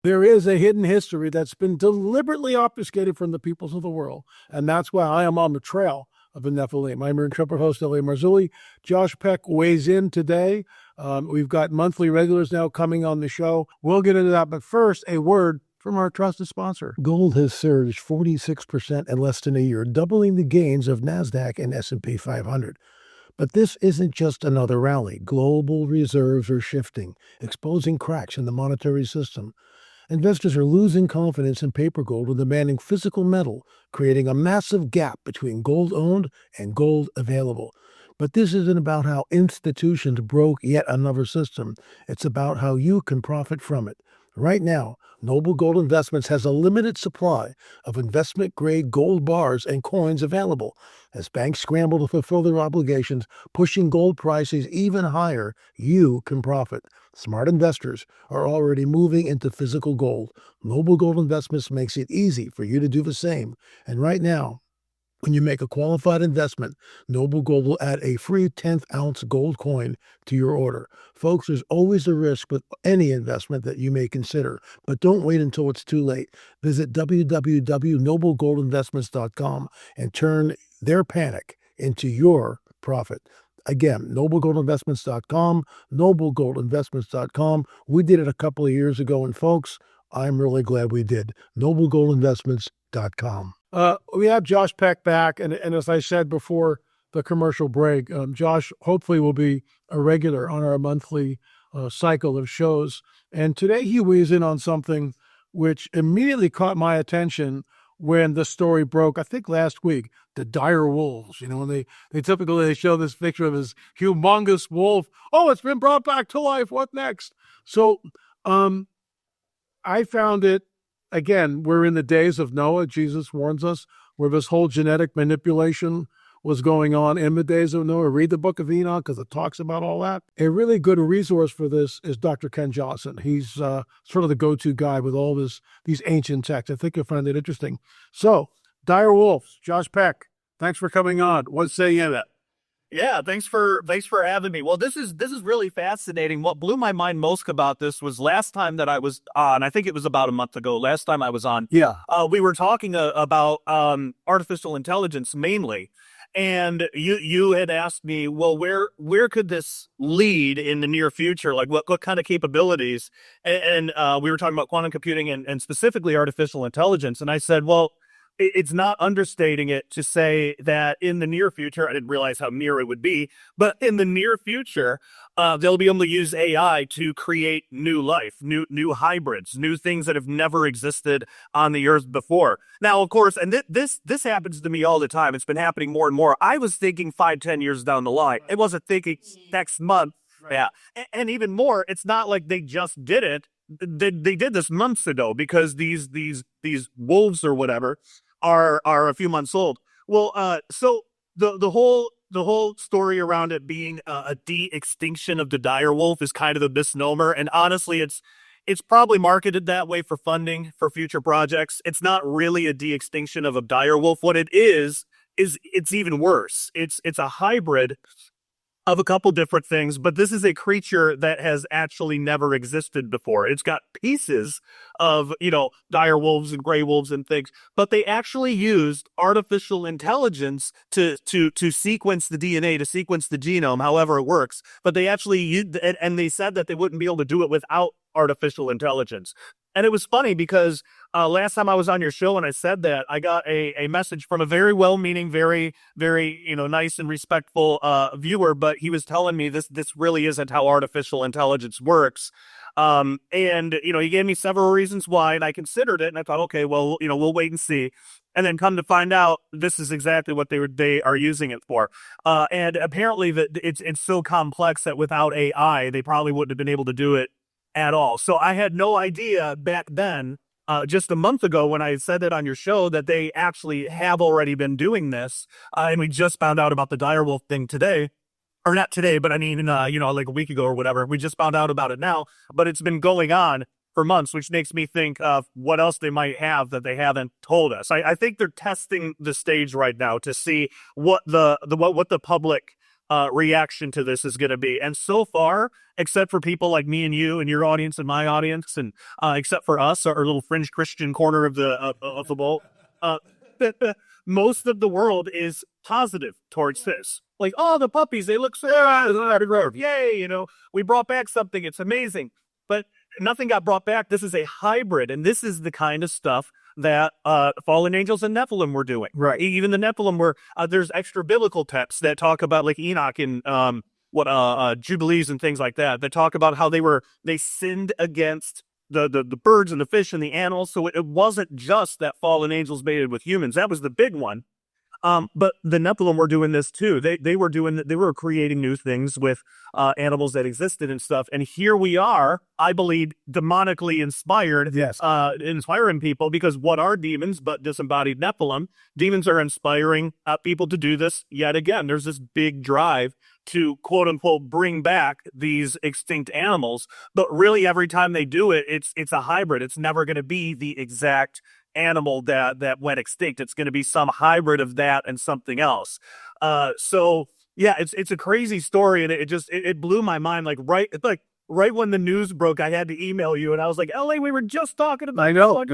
There is a hidden history that's been deliberately obfuscated from the peoples of the world. And that's why I am on the trail of the Nephilim. I'm your intrepid host, L.A. Marzulli. Josh Peck weighs in today. We've got monthly regulars now coming on the show. We'll get into that. But first, a word from our trusted sponsor. Gold has surged 46% in less than a year, doubling the gains of NASDAQ and S&P 500. But this isn't just another rally. Global reserves are shifting, exposing cracks in the monetary system. Investors are losing confidence in paper gold and demanding physical metal, creating a massive gap between gold owned and gold available. But this isn't about how institutions broke yet another system. It's about how you can profit from it. Right now, Noble Gold Investments has a limited supply of investment-grade gold bars and coins available. As banks scramble to fulfill their obligations, pushing gold prices even higher, you can profit. Smart investors are already moving into physical gold. Noble Gold Investments makes it easy for you to do the same. And right now, when you make a qualified investment, Noble Gold will add a free 10th ounce gold coin to your order. Folks, there's always a risk with any investment that you may consider, but don't wait until it's too late. Visit www.noblegoldinvestments.com and turn their panic into your profit. Again, noblegoldinvestments.com, noblegoldinvestments.com. We did it a couple of years ago, and folks, I'm really glad we did. noblegoldinvestments.com. We have Josh Peck back, and as I said before the commercial break, Josh hopefully will be a regular on our monthly cycle of shows. And today he weighs in on something which immediately caught my attention when the story broke, I think last week, the dire wolves. You know, when they typically show this picture of this humongous wolf. Oh, it's been brought back to life. What next? So I found it. Again, we're in the days of Noah, Jesus warns us, where this whole genetic manipulation was going on in the days of Noah. Read the book of Enoch because it talks about all that. A really good resource for this is Dr. Ken Johnson. He's sort of the go-to guy with all these ancient texts. I think you'll find it interesting. So, dire wolves, Josh Peck, thanks for coming on. What say you in that? Yeah, thanks for having me. Well, this is really fascinating. What blew my mind most about this was last time that I was on, I think it was about a month ago, last time I was on. Yeah. We were talking about artificial intelligence mainly. And you had asked me, well, where could this lead in the near future? Like what kind of capabilities? And we were talking about quantum computing and specifically artificial intelligence. And I said, well, it's not understating it to say that in the near future, I didn't realize how near it would be, but in the near future, they'll be able to use AI to create new life, new hybrids, new things that have never existed on the earth before. Now, of course, and this happens to me all the time. It's been happening more and more. I was thinking 5-10 years down the line. It wasn't thinking next month. Yeah. And even more, it's not like they just did it. They did this months ago because these wolves or whatever are a few months old. Well, so the whole story around it being a de-extinction of the dire wolf is kind of a misnomer, and honestly, it's probably marketed that way for funding for future projects. It's not really a de-extinction of a dire wolf. What it is it's even worse. It's a hybrid of a couple different things, but this is a creature that has actually never existed before. It's got pieces of, dire wolves and gray wolves and things, but they actually used artificial intelligence to sequence the DNA, to sequence the genome, however it works. But they actually used, and they said that they wouldn't be able to do it without artificial intelligence. And it was funny because last time I was on your show and I said that, I got a message from a very well-meaning, very, very, nice and respectful viewer, but he was telling me this really isn't how artificial intelligence works. And, he gave me several reasons why, and I considered it, and I thought, okay, well, we'll wait and see. And then come to find out, this is exactly what they are using it for. And apparently that it's so complex that without AI, they probably wouldn't have been able to do it at all. So I had no idea back then, just a month ago when I said it on your show, that they actually have already been doing this. And we just found out about the direwolf thing today. Or not today, but I mean, like a week ago or whatever. We just found out about it now, but it's been going on for months, which makes me think of what else they might have that they haven't told us. I think they're testing the stage right now to see what the public reaction to this is going to be. And so far, except for people like me and you and your audience and my audience, and except for us, our little fringe Christian corner of the bowl, most of the world is positive towards this. Like, oh, the puppies, they look so, yay, we brought back something. It's amazing. But nothing got brought back. This is a hybrid, and this is the kind of stuff that fallen angels and Nephilim were doing. Right. Even the Nephilim were, there's extra biblical texts that talk about, like Enoch and Jubilees and things like that talk about how they sinned against the birds and the fish and the animals. So it wasn't just that fallen angels mated with humans. That was the big one. But the Nephilim were doing this too. They were creating new things with animals that existed and stuff. And here we are, I believe, demonically inspired, Yes. inspiring people, because what are demons but disembodied Nephilim? Demons are inspiring people to do this yet again. There's this big drive to, quote unquote, bring back these extinct animals. But really, every time they do it, it's a hybrid. It's never going to be the exact animal that went extinct. It's going to be some hybrid of that and something else. So yeah, it's a crazy story, and it blew my mind. Like right when the news broke, I had to email you, and I was like, LA, we were just talking about. I know. And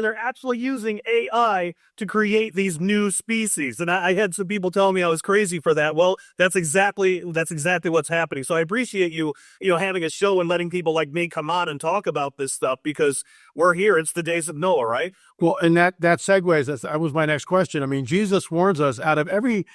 they're actually using AI to create these new species. And I had some people telling me I was crazy for that. Well, that's exactly what's happening. So I appreciate you having a show and letting people like me come on and talk about this stuff, because we're here. It's the days of Noah, right? Well, and that segues. That was my next question. I mean, Jesus warns us out of every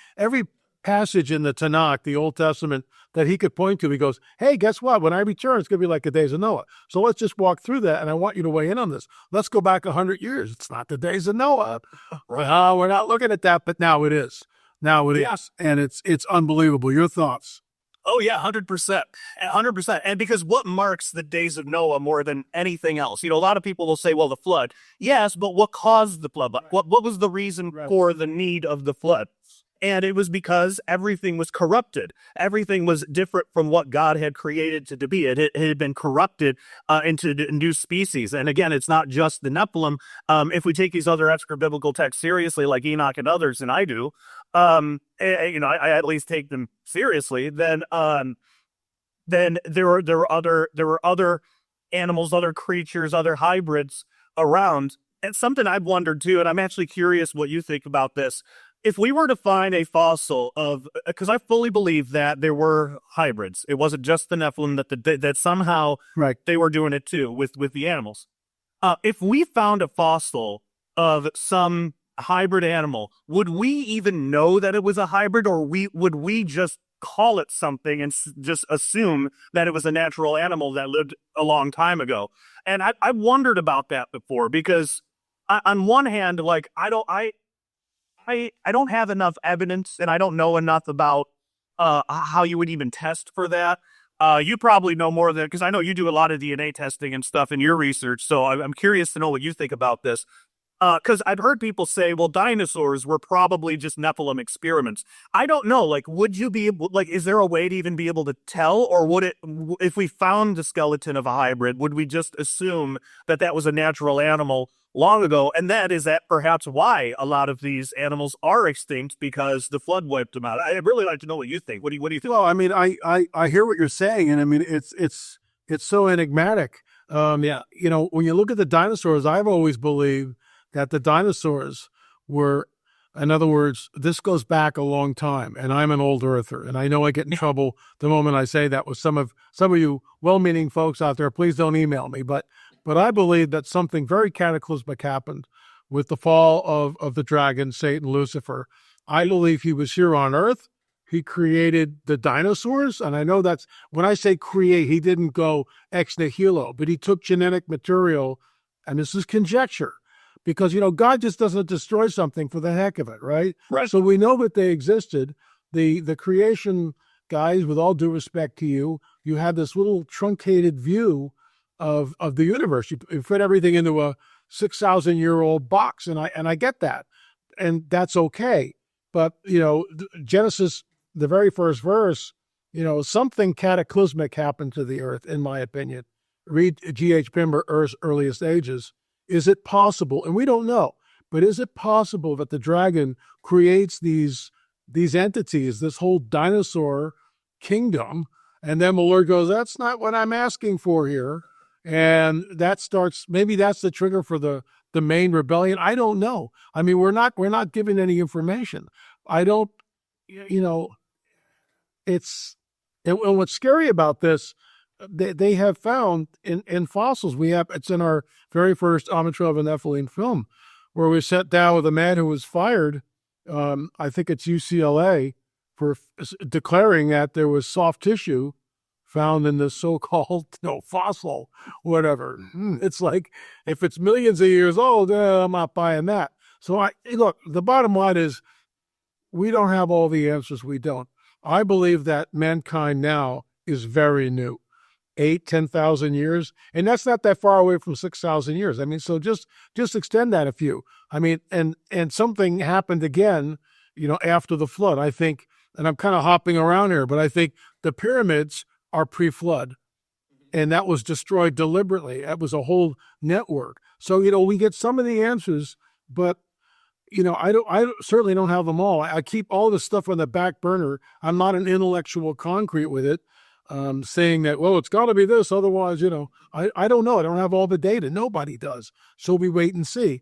passage in the Tanakh, the Old Testament, that he could point to. He goes, hey, guess what? When I return, it's going to be like the days of Noah. So let's just walk through that, and I want you to weigh in on this. Let's go back 100 years. It's not the days of Noah. We're not looking at that, but now it is. Now it is. And it's unbelievable. Your thoughts? Oh, yeah, 100%. 100%. And because what marks the days of Noah more than anything else? A lot of people will say, well, the flood. Yes, but what caused the flood? What was the reason for the need of the flood? And it was because everything was corrupted. Everything was different from what God had created it to be. It had been corrupted into new species. And again, it's not just the Nephilim. If we take these other extra biblical texts seriously, like Enoch and others, and I do, I at least take them seriously, then there were other animals, other creatures, other hybrids around. And something I've wondered too, and I'm actually curious what you think about this. If we were to find a fossil because I fully believe that there were hybrids. It wasn't just the Nephilim, that somehow they were doing it too with the animals. If we found a fossil of some hybrid animal, would we even know that it was a hybrid, or would we just call it something and just assume that it was a natural animal that lived a long time ago? And I wondered about that before, because on one hand, like, I don't have enough evidence, and I don't know enough about how you would even test for that. You probably know more than, because I know you do a lot of DNA testing and stuff in your research. So I'm curious to know what you think about this. Because I've heard people say, well, dinosaurs were probably just Nephilim experiments. I don't know. Like, would you be able, like, is there a way to even be able to tell? Or would it, if we found the skeleton of a hybrid, would we just assume that was a natural animal long ago? And is that perhaps why a lot of these animals are extinct, because the flood wiped them out? I'd really like to know what you think. What do you think? Well, I mean, I hear what you're saying, and I mean, it's so enigmatic. When you look at the dinosaurs, I've always believed that the dinosaurs were, in other words, this goes back a long time, and I'm an old earther, and I know I get in trouble the moment I say that with some of you well-meaning folks out there. Please don't email me, but I believe that something very cataclysmic happened with the fall of the dragon, Satan, Lucifer. I believe he was here on earth. He created the dinosaurs, and I know that's, when I say create, he didn't go ex nihilo, but he took genetic material, and this is conjecture, because, God just doesn't destroy something for the heck of it, right? Right. So we know that they existed. The creation guys, with all due respect to you, you have this little truncated view of the universe. You put everything into a 6,000-year-old box, and I get that, and that's okay. But Genesis, the very first verse, something cataclysmic happened to the earth, in my opinion. Read G.H. Pimber, Earth's Earliest Ages. Is it possible, and we don't know, but is it possible that the dragon creates these these entities, this whole dinosaur kingdom. And then the Lord goes, that's not what I'm asking for here. And that starts, maybe that's the trigger for the main rebellion. I don't know. I mean, we're not given any information. I don't, you know, it's, and what's scary about this, they have found in fossils, it's in our very first Amitrov and ethylene film, where we sat down with a man who was fired, I think it's UCLA, for declaring that there was soft tissue found in the so-called fossil, whatever. It's like, if it's millions of years old, I'm not buying that. So look, the bottom line is, we don't have all the answers. We don't. I believe that mankind now is very new. 10,000 years. And that's not that far away from 6,000 years. I mean, so just extend that a few. I mean, and something happened again, after the flood. I think, and I'm kind of hopping around here, but I think the pyramids are pre-flood, and that was destroyed deliberately. That was a whole network. So, we get some of the answers, but I certainly don't have them all. I keep all this stuff on the back burner. I'm not an intellectual concrete with it, saying that, well, it's got to be this. Otherwise, I don't know. I don't have all the data. Nobody does. So we wait and see.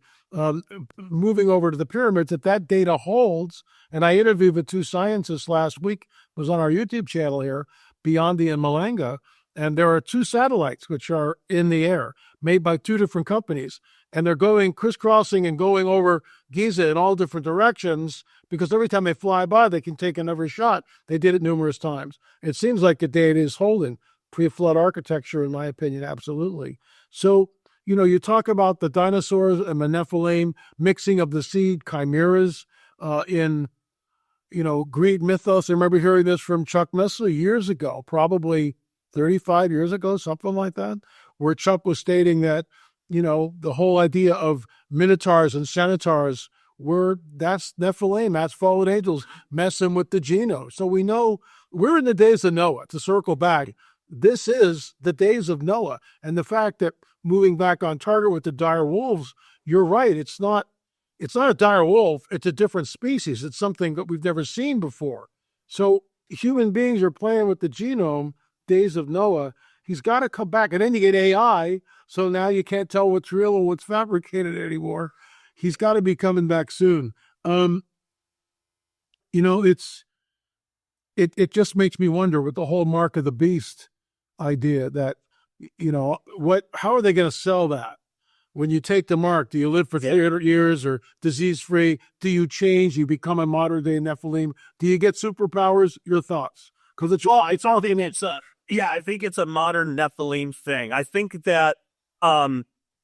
Moving over to the pyramids, if that data holds, and I interviewed with two scientists last week, was on our YouTube channel here, Biondi and Malanga, and there are two satellites which are in the air, made by two different companies. And they're going crisscrossing and going over Giza in all different directions, because every time they fly by, they can take another shot. They did it numerous times. It seems like the data is holding. Pre-flood architecture, in my opinion, absolutely. So, you talk about the dinosaurs and the Nephilim, mixing of the seed chimeras in, Greek mythos. I remember hearing this from Chuck Missler years ago, probably 35 years ago, something like that, where Chuck was stating that, the whole idea of minotaurs and centaurs that's Nephilim, that's fallen angels messing with the genome. So we know we're in the days of Noah. To circle back, this is the days of Noah. And the fact that, moving back on target with the dire wolves, you're right. It's not a dire wolf. It's a different species. It's something that we've never seen before. So human beings are playing with the genome, days of Noah. He's got to come back. And then you get AI. So now you can't tell what's real and what's fabricated anymore. He's got to be coming back soon. It just makes me wonder with the whole mark of the beast idea that, how are they going to sell that? When you take the mark, do you live for 300 years or disease-free? Do you change? You become a modern-day Nephilim? Do you get superpowers? Your thoughts? Because it's all the image. Yeah, I think it's a modern Nephilim thing. I think that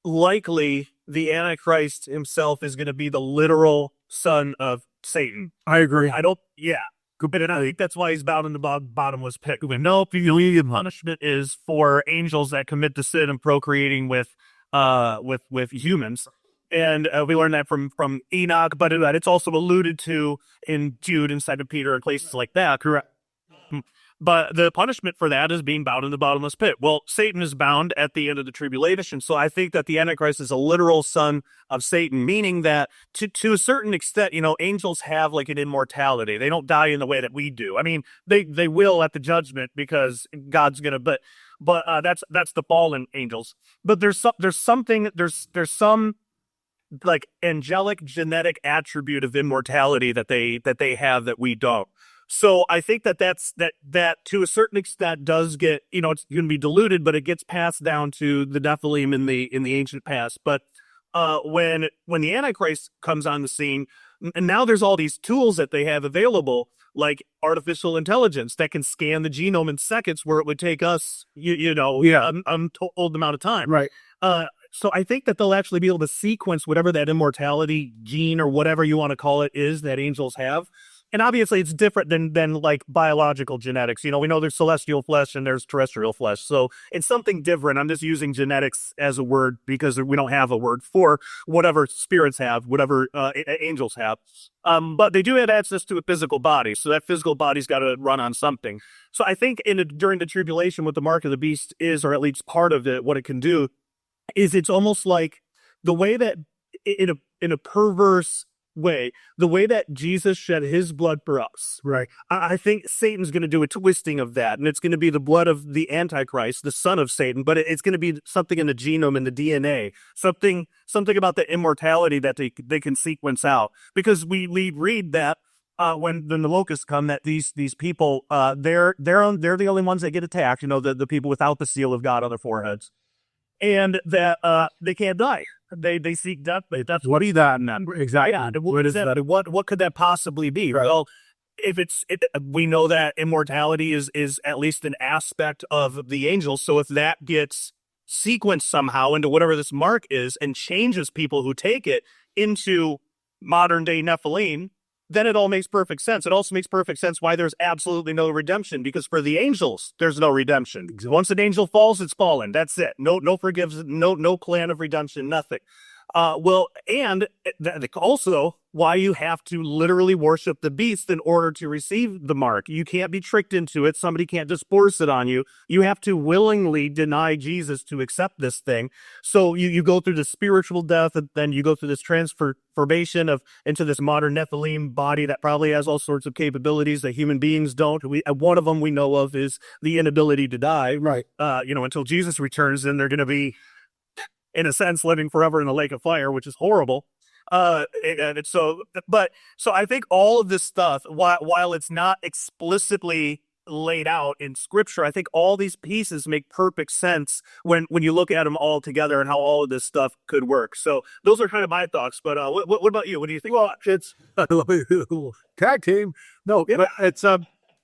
likely the Antichrist himself is going to be the literal son of Satan. I agree. I think that's why he's bound in the bottomless pit. Nope, the punishment is for angels that commit to sin and procreating with humans. And we learned that from Enoch, but it's also alluded to in Jude and 2 Peter and places like that. Correct. But the punishment for that is being bound in the bottomless pit. Well, Satan is bound at the end of the tribulation. So I think that the Antichrist is a literal son of Satan, meaning that to a certain extent, angels have like an immortality. They don't die in the way that we do. I mean, they will at the judgment because God's going to, but that's the fallen angels. But there's some like angelic genetic attribute of immortality that they have that we don't. So I think that to a certain extent does get, it's going to be diluted, but it gets passed down to the Nephilim in the ancient past. But when the Antichrist comes on the scene, and now there's all these tools that they have available, like artificial intelligence that can scan the genome in seconds, where it would take us, untold amount of time. Right. So I think that they'll actually be able to sequence whatever that immortality gene or whatever you want to call it is that angels have. And obviously it's different than like biological genetics. We know there's celestial flesh and there's terrestrial flesh. So it's something different. I'm just using genetics as a word because we don't have a word for whatever spirits have, whatever angels have. But they do have access to a physical body. So that physical body's got to run on something. So I think during the tribulation, what the mark of the beast is, or at least part of it, what it can do is it's almost like the way that in a perverse way, the way that Jesus shed his blood for us. Right. I think Satan's going to do a twisting of that, and it's going to be the blood of the Antichrist, the son of Satan, but it's going to be something in the genome, in the DNA, something about the immortality that they can sequence out. Because we read that when the locusts come, that these people, they're the only ones that get attacked, the people without the seal of God on their foreheads, and that they can't die. They seek death. That's What is that? Exactly. yeah. What is that? What could that possibly be? Right. Well, if we know that immortality is at least an aspect of the angels. So if that gets sequenced somehow into whatever this mark is and changes people who take it into modern day Nephilim, then it all makes perfect sense. It also makes perfect sense why there's absolutely no redemption, because for the angels, there's no redemption. Once an angel falls, it's fallen. That's it. No forgiveness, no plan of redemption, nothing. And also why you have to literally worship the beast in order to receive the mark. You can't be tricked into it. Somebody can't just force it on you. You have to willingly deny Jesus to accept this thing. So you go through the spiritual death, and then you go through this transformation into this modern Nephilim body that probably has all sorts of capabilities that human beings don't. One of them we know of is the inability to die. Right. Until Jesus returns, then they're going to be, in a sense, living forever in the lake of fire, which is horrible. So I think all of this stuff, while it's not explicitly laid out in scripture, I think all these pieces make perfect sense when you look at them all together and how all of this stuff could work. So those are kind of my thoughts. But what about you? What do you think? Well, it's tag team. No, Yeah. but it's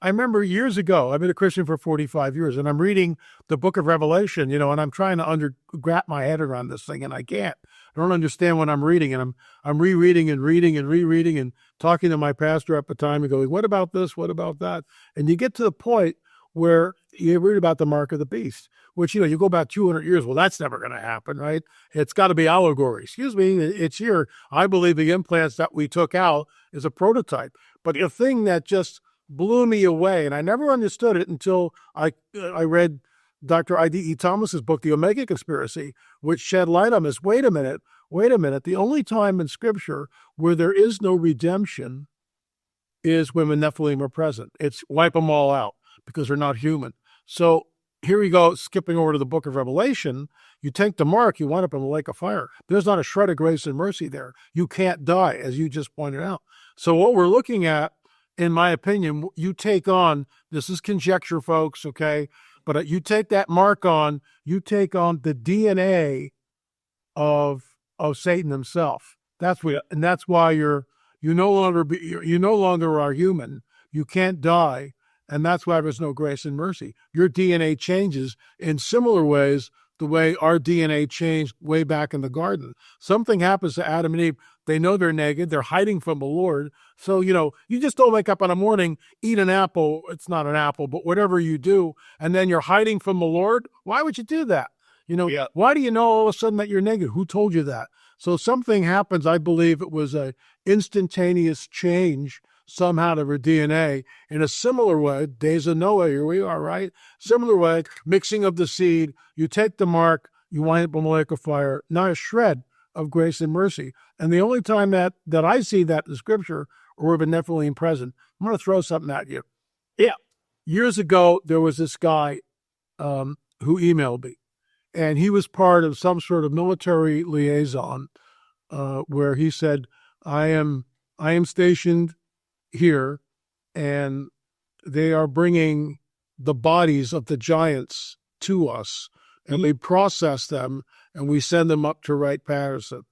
I remember years ago, I've been a Christian for 45 years, and I'm reading the book of Revelation, and I'm trying to wrap my head around this thing, and I can't. I don't understand what I'm reading, and I'm rereading and reading and rereading and talking to my pastor at the time and going, what about this? What about that? And you get to the point where you read about the mark of the beast, which, you go back 200 years. Well, that's never going to happen, right? It's got to be allegory. Excuse me, it's here. I believe the implants that we took out is a prototype. But the thing that just blew me away, and I never understood it until I read Dr. I.D.E. Thomas's book, The Omega Conspiracy, which shed light on this. Wait a minute. The only time in Scripture where there is no redemption is when the Nephilim are present. It's wipe them all out because they're not human. So here we go, skipping over to the book of Revelation. You take the mark, you wind up in the lake of fire. There's not a shred of grace and mercy there. You can't die, as you just pointed out. So what we're looking at, in my opinion, you take on, this is conjecture, folks, okay? But you take that mark on, you take on the DNA of Satan himself. That's why you no longer are human. You can't die, and that's why there's no grace and mercy. Your DNA changes in similar ways the way our DNA changed way back in the garden. Something happens to Adam and Eve. They know they're naked. They're hiding from the Lord. So, you just don't wake up in the morning, eat an apple. It's not an apple, but whatever you do, and then you're hiding from the Lord. Why would you do that? Yeah. Why do you know all of a sudden that you're naked? Who told you that? So something happens. I believe it was a instantaneous change somehow to her DNA in a similar way. Days of Noah, here we are, right? Similar way, mixing of the seed. You take the mark, you wind up in the lake of fire. Not a shred of grace and mercy. And the only time that I see that in Scripture or with a Nephilim present, I'm going to throw something at you. Yeah. Years ago, there was this guy who emailed me, and he was part of some sort of military liaison where he said, I am stationed here, and they are bringing the bodies of the giants to us, and we process them, and we send them up to Wright Patterson.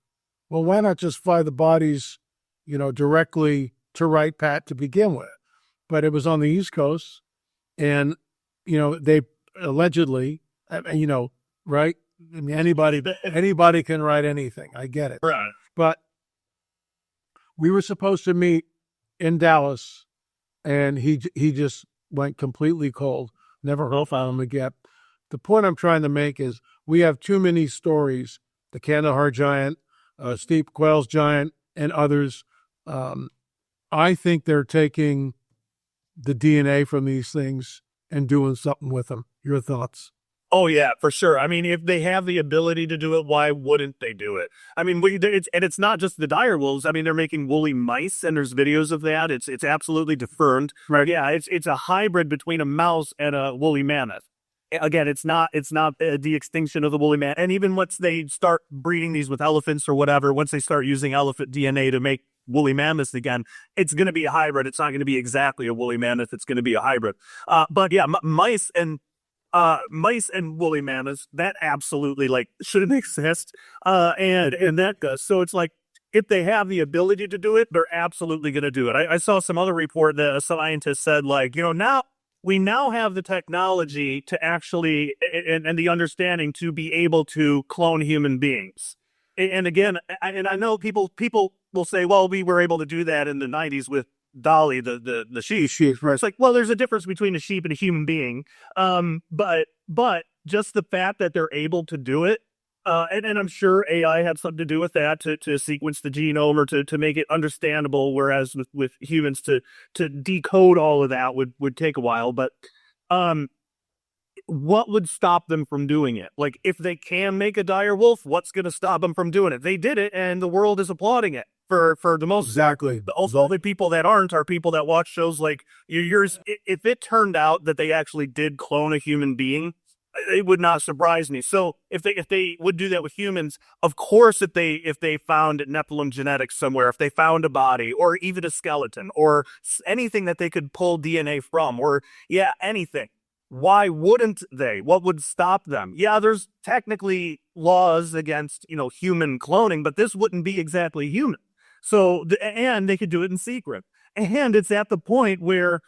Well, why not just fly the bodies, directly to Wright Pat to begin with? But it was on the East Coast, and, they allegedly, right? I mean, anybody can write anything. I get it. Right. But we were supposed to meet in Dallas, and he just went completely cold. Never heard from him again. The point I'm trying to make is we have too many stories. The Kandahar giant, Steve Quayle's giant, and others. I think they're taking the DNA from these things and doing something with them. Your thoughts? Oh yeah, for sure. I mean, if they have the ability to do it, why wouldn't they do it? I mean, it's not just the dire wolves. I mean, they're making woolly mice, and there's videos of that. It's absolutely deferred. Right. Yeah, it's a hybrid between a mouse and a woolly mammoth. Again, it's not the extinction of the woolly mammoth. And even once they start breeding these with elephants or whatever, once they start using elephant DNA to make woolly mammoths again, it's going to be a hybrid. It's not going to be exactly a woolly mammoth. It's going to be a hybrid. But yeah, mice and woolly mammoths, that absolutely like shouldn't exist. And that does. So it's like, if they have the ability to do it, they're absolutely going to do it. I saw some other report that a scientist said, like, now we now have the technology to actually and the understanding to be able to clone human beings. And again, I know people will say, well, we were able to do that in the 90s with Dolly, the sheep. Sheep, right. It's like, well, there's a difference between a sheep and a human being. But just the fact that they're able to do it, and I'm sure AI had something to do with that to sequence the genome or to make it understandable. Whereas with humans to decode all of that would take a while. But um, what would stop them from doing it? Like, if they can make a dire wolf, what's going to stop them from doing it? They did it, and the world is applauding it. For the most, Exactly. the only people that aren't are people that watch shows like yours. If it turned out that they actually did clone a human being, it would not surprise me. So if they would do that with humans, of course, if they found Nephilim genetics somewhere, if they found a body or even a skeleton or anything that they could pull DNA from, or yeah, anything, why wouldn't they? What would stop them? Yeah, there's technically laws against, human cloning, but this wouldn't be exactly human. So, and they could do it in secret. And it's at the point where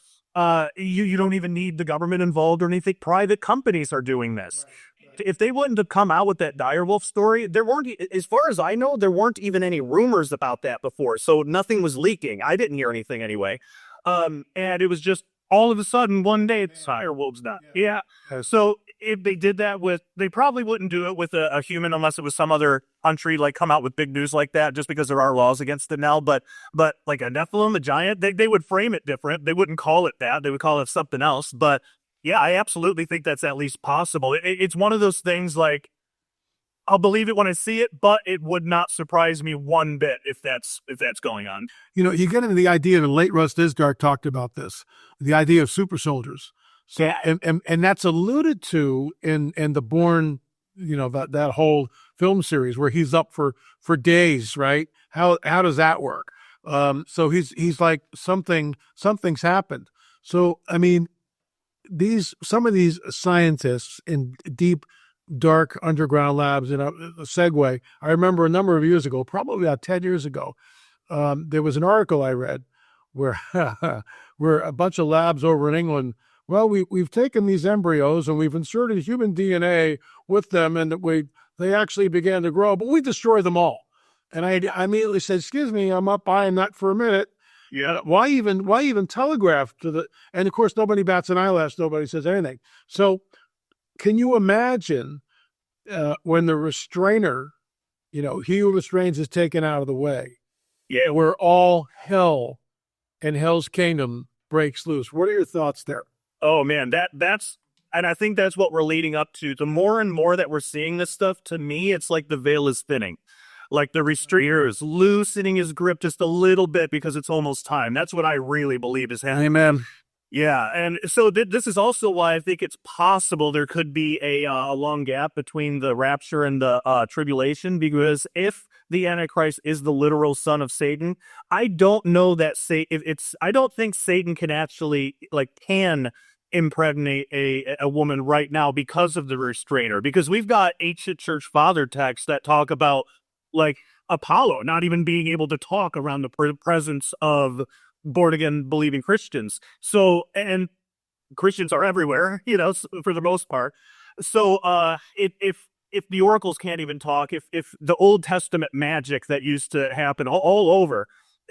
you don't even need the government involved or anything. Private companies are doing this. If they wouldn't have come out with that direwolf story, there weren't, as far as I know, there weren't even any rumors about that before. So nothing was leaking. I didn't hear anything anyway. And it was just all of a sudden one day it's direwolves done. Yeah. So if they did that they probably wouldn't do it with a human unless it was some other country like come out with big news like that, just because there are laws against it now. But like a Nephilim, a giant, they would frame it different. They wouldn't call it that. They would call it something else. But yeah, I absolutely think that's at least possible. It's one of those things like, I'll believe it when I see it, but it would not surprise me one bit if that's going on. You get into the idea, and late Russ Isgard talked about this, the idea of super soldiers. So, Yeah. and that's alluded to in the Bourne, that whole film series where he's up for days, right? How does that work? So he's like something's happened. So I mean, some of these scientists in deep, dark underground labs, a segue. I remember a number of years ago, probably about 10 years ago, there was an article I read where where a bunch of labs over in England, well, we've taken these embryos and we've inserted human DNA with them, and they actually began to grow, but we destroyed them all. And I immediately said, excuse me, I'm not buying that for a minute. Yeah. Why even telegraph to the, and of course, nobody bats an eyelash. Nobody says anything. So can you imagine when the restrainer, he who restrains is taken out of the way, Yeah. where all hell and hell's kingdom breaks loose? What are your thoughts there? Oh man, that's and I think that's what we're leading up to. The more and more that we're seeing this stuff, to me, it's like the veil is thinning. Like the restrainer is loosening his grip just a little bit because it's almost time. That's what I really believe is happening. Amen. Yeah, and so this is also why I think it's possible there could be a long gap between the rapture and the tribulation, because if the Antichrist is the literal son of Satan, I don't know that I don't think Satan can actually can impregnate a woman right now because of the restrainer, because we've got ancient church father texts that talk about like Apollo not even being able to talk around the presence of born again believing Christians. So, and Christians are everywhere, for the most part. So, if the oracles can't even talk, if the Old Testament magic that used to happen all over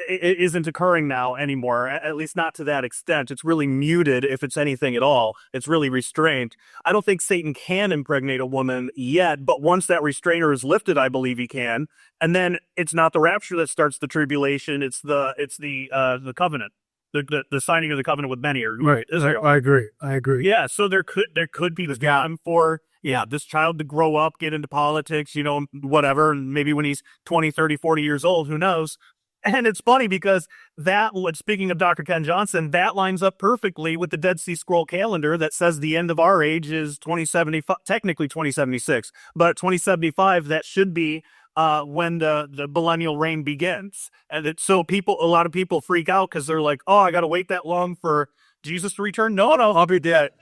isn't occurring now anymore, at least not to that extent. It's really muted, if it's anything at all. It's really restrained. I don't think Satan can impregnate a woman yet, but once that restrainer is lifted, I believe he can. And then it's not the rapture that starts the tribulation. It's the covenant, the signing of the covenant with many. Right. I agree. Yeah. So there could be the time for yeah, this child to grow up, get into politics, you know, whatever. And maybe when he's 20, 30, 40 years old, who knows? And it's funny because speaking of Dr. Ken Johnson, that lines up perfectly with the Dead Sea Scroll calendar that says the end of our age is 2075, technically 2076, but 2075, that should be when the millennial reign begins. And so a lot of people freak out because they're like, oh, I got to wait that long for Jesus to return. No, I'll be dead.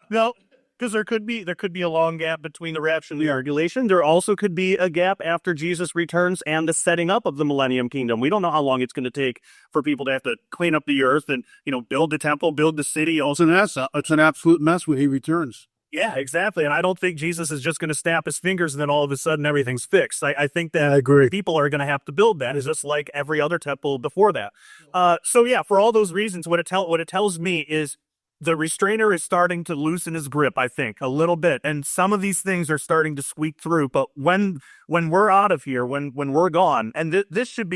No, because there could be a long gap between the rapture and the tribulation. There also could be a gap after Jesus returns and the setting up of the millennium kingdom. We don't know how long it's going to take for people to have to clean up the earth and, you know, build the temple, build the city. Also, It's an absolute mess when he returns. yeah, exactly. And I don't think Jesus is just going to snap his fingers and then all of a sudden everything's fixed. I think that I agree. people are going to have to build that. It's just like every other temple before that. So yeah, for all those reasons, what it tells me is the restrainer is starting to loosen his grip, I think, a little bit. And some of these things are starting to squeak through. But when we're out of here, when we're gone, and this should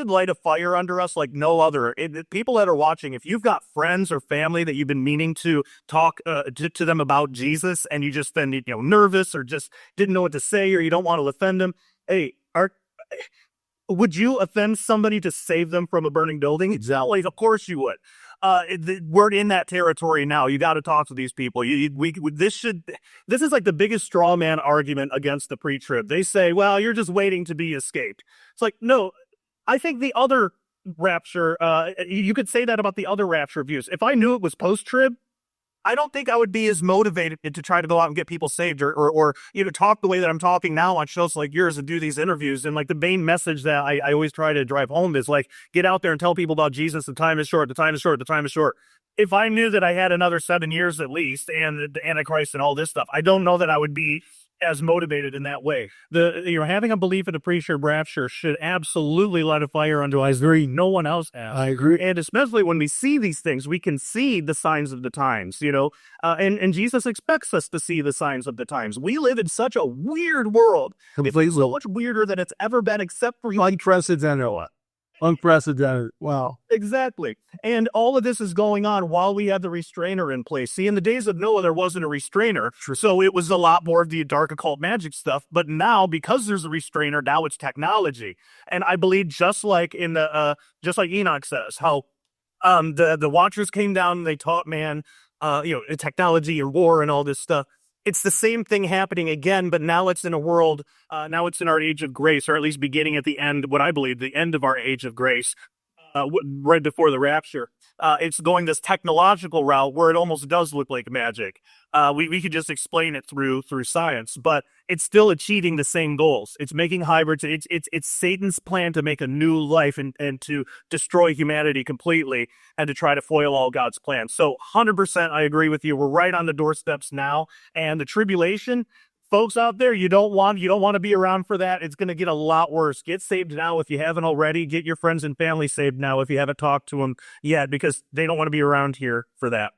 light a fire under us like no other. People that are watching, if you've got friends or family that you've been meaning to talk to them about Jesus, and you just been, you know, nervous or just didn't know what to say, or you don't want to offend them, hey, would you offend somebody to save them from a burning building? Exactly. Of course you would. We're in that territory now. You got to talk to these people. This is like the biggest straw man argument against the pre-trib. They say, well, you're just waiting to be escaped. It's like, no, I think the other rapture, you could say that about the other rapture views. If I knew it was post-trib, I don't think I would be as motivated to try to go out and get people saved or you know, talk the way that I'm talking now on shows like yours and do these interviews. And like the main message that I always try to drive home is like, get out there and tell people about Jesus. The time is short. The time is short. The time is short. If I knew that I had another 7 years at least and the Antichrist and all this stuff, I don't know that I would be as motivated in that way. Having a belief in a pre-trib rapture should absolutely light a fire under eyes no one else has. I agree. And especially when we see these things, we can see the signs of the times, you know, and Jesus expects us to see the signs of the times. We live in such a weird world. It's so much weirder than it's ever been, except for Unprecedented. Wow. Exactly. And all of this is going on while we have the restrainer in place. See, in the days of Noah, there wasn't a restrainer. So it was a lot more of the dark occult magic stuff. But now, because there's a restrainer, now it's technology. And I believe just like just like Enoch says, how the Watchers came down and they taught man, technology and war and all this stuff. It's the same thing happening again, but now it's in a world, now it's in our age of grace, or at least beginning at the end, what I believe, the end of our age of grace, right before the rapture. It's going this technological route where it almost does look like magic. We could just explain it through science, but it's still achieving the same goals. It's making hybrids. It's Satan's plan to make a new life and to destroy humanity completely and to try to foil all God's plans. So 100% I agree with you. We're right on the doorsteps now, and the tribulation, folks out there, you don't want to be around for that. It's going to get a lot worse. Get saved now if you haven't already. Get your friends and family saved now if you haven't talked to them yet, because they don't want to be around here for that.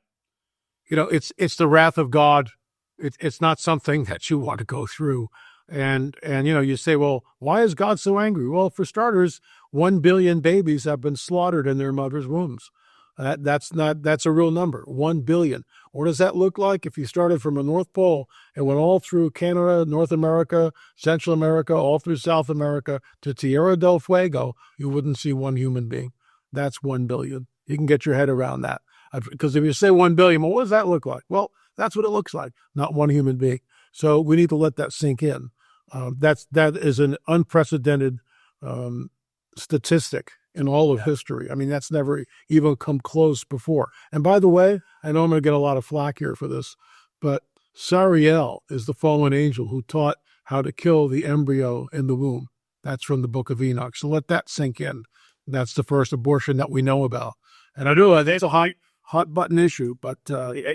You know, it's the wrath of God. It's not something that you want to go through. And you know, you say, well, why is God so angry? Well, for starters, 1 billion babies have been slaughtered in their mother's wombs. That's a real number, 1 billion. What does that look like? If you started from the North Pole and went all through Canada, North America, Central America, all through South America to Tierra del Fuego, you wouldn't see one human being. That's 1 billion. You can get your head around that. Because if you say 1 billion, well, what does that look like? Well, that's what it looks like, not one human being. So we need to let that sink in. That is an unprecedented statistic in all of history. I mean, that's never even come close before. And by the way, I know I'm going to get a lot of flack here for this, but Sariel is the fallen angel who taught how to kill the embryo in the womb. That's from the book of Enoch. So let that sink in. That's the first abortion that we know about. And I know that's a hot button issue, but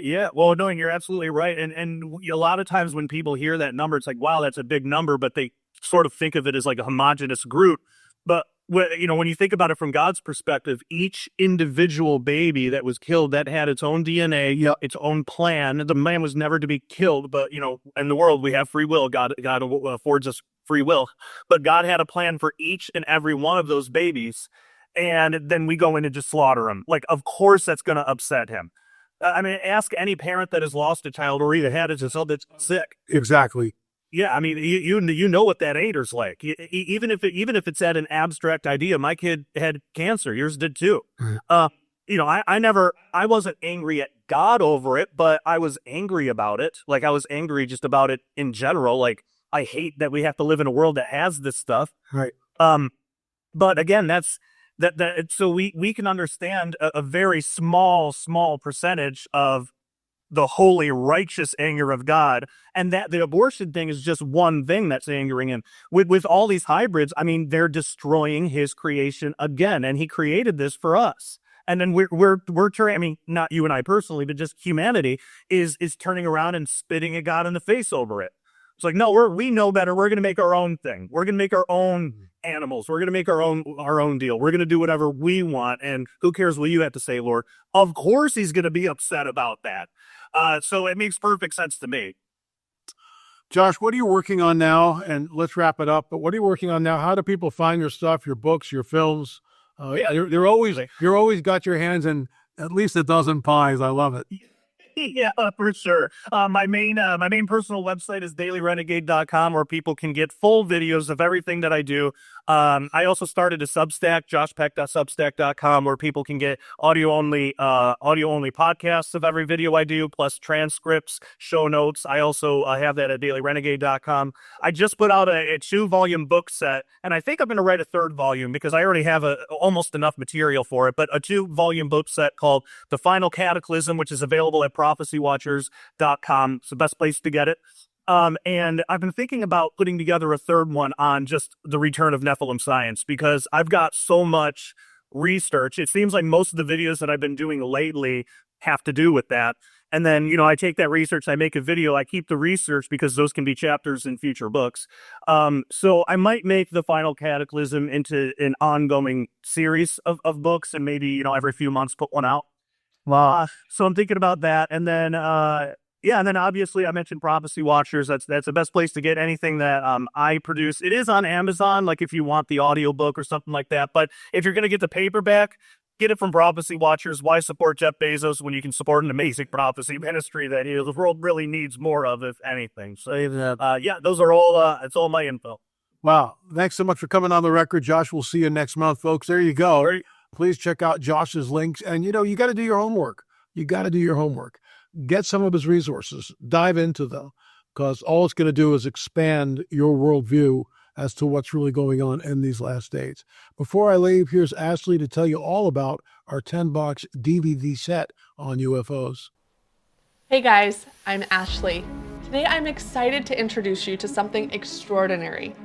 yeah, well, no, and you're absolutely right. And a lot of times when people hear that number, it's like, wow, that's a big number, but they sort of think of it as like a homogenous group. But when you think about it from God's perspective, each individual baby that was killed, that had its own DNA, its own plan. The man was never to be killed, but in the world we have free will. God affords us free will, but God had a plan for each and every one of those babies. And then we go in and just slaughter them. Like, of course, that's going to upset him. I mean, ask any parent that has lost a child or either had a child that's sick. Exactly. Yeah, I mean, you know what that aid's like. Even if it's at an abstract idea, my kid had cancer. Yours did too. Right. I wasn't angry at God over it, but I was angry about it. Like I was angry just about it in general. Like I hate that we have to live in a world that has this stuff. Right. But again, so we can understand a very small percentage of the holy, righteous anger of God, and that the abortion thing is just one thing that's angering him. With all these hybrids, I mean, they're destroying his creation again, and he created this for us. And then we're turning. I mean, not you and I personally, but just humanity is turning around and spitting at God in the face over it. It's like, no, we know better. We're going to make our own thing. We're going to make our own animals. We're going to make our own deal. We're going to do whatever we want. And who cares what you have to say, Lord? Of course, he's going to be upset about that. So it makes perfect sense to me. Josh, what are you working on now? And let's wrap it up. But what are you working on now? How do people find your stuff, your books, your films? You're always got your hands in at least a dozen pies. I love it. Yeah, for sure. My main personal website is dailyrenegade.com, where people can get full videos of everything that I do. I also started a Substack, joshpeck.substack.com, where people can get audio only podcasts of every video I do, plus transcripts, show notes. I also have that at dailyrenegade.com. I just put out a 2-volume book set, and I think I'm going to write a 3rd volume because I already have almost enough material for it, but a 2-volume book set called The Final Cataclysm, which is available at prophecywatchers.com. It's the best place to get it. And I've been thinking about putting together a 3rd one on just the return of Nephilim science, because I've got so much research. It seems like most of the videos that I've been doing lately have to do with that. And then, I take that research, I make a video, I keep the research because those can be chapters in future books. So I might make The Final Cataclysm into an ongoing series of books, and maybe, every few months put one out. Wow. So I'm thinking about that. And then, and then obviously I mentioned Prophecy Watchers. That's the best place to get anything that I produce. It is on Amazon, like if you want the audiobook or something like that. But if you're going to get the paperback, get it from Prophecy Watchers. Why support Jeff Bezos when you can support an amazing prophecy ministry that the world really needs more of, if anything? So, those are all, it's all my info. Wow. Thanks so much for coming on the record, Josh. We'll see you next month, folks. There you go. Great. Please check out Josh's links. And, you got to do your homework. You got to do your homework. Get some of his resources. Dive into them, because all it's going to do is expand your worldview as to what's really going on in these last days. Before I leave, here's Ashley to tell you all about our 10-box DVD set on UFOs. Hey guys, I'm Ashley. Today I'm excited to introduce you to something extraordinary.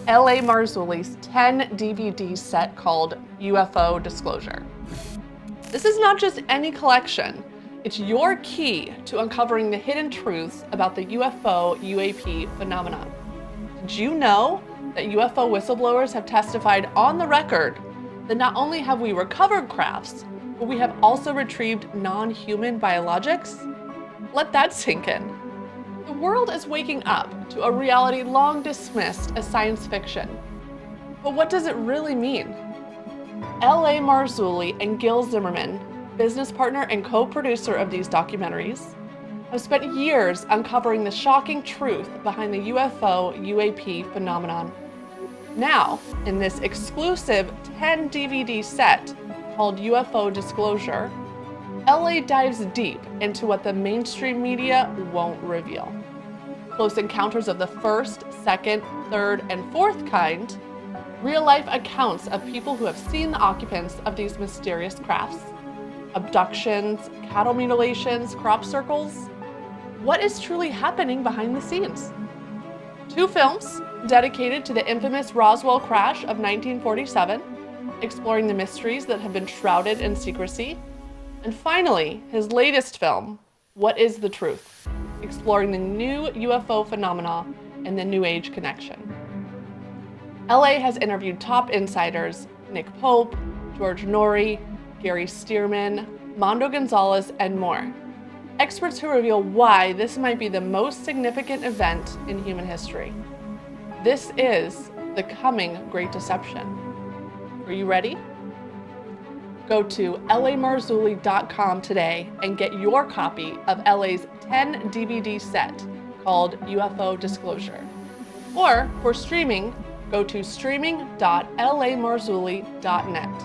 L.A. Marzulli's 10 DVD set called UFO Disclosure. This is not just any collection. It's your key to uncovering the hidden truths about the UFO-UAP phenomenon. Did you know that UFO whistleblowers have testified on the record that not only have we recovered crafts, but we have also retrieved non-human biologics? Let that sink in. The world is waking up to a reality long dismissed as science fiction. But what does it really mean? L.A. Marzulli and Gil Zimmerman, business partner and co-producer of these documentaries, have spent years uncovering the shocking truth behind the UFO-UAP phenomenon. Now, in this exclusive 10 DVD set called UFO Disclosure, LA dives deep into what the mainstream media won't reveal. Close encounters of the first, second, third, and fourth kind, real-life accounts of people who have seen the occupants of these mysterious crafts, abductions, cattle mutilations, crop circles. What is truly happening behind the scenes? 2 films dedicated to the infamous Roswell crash of 1947, exploring the mysteries that have been shrouded in secrecy. And finally, his latest film, What is the Truth? Exploring the new UFO phenomena and the New Age connection. LA has interviewed top insiders Nick Pope, George Norrie, Gary Stearman, Mondo Gonzalez, and more. Experts who reveal why this might be the most significant event in human history. This is the coming Great Deception. Are you ready? Go to lamarzulli.com today and get your copy of LA's 10 DVD set called UFO Disclosure. Or for streaming, go to streaming.lamarzulli.net.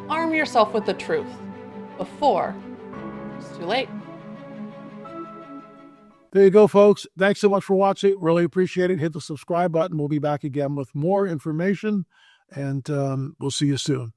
Arm yourself with the truth before it's too late. There you go, folks. Thanks so much for watching. Really appreciate it. Hit the subscribe button. We'll be back again with more information, and we'll see you soon.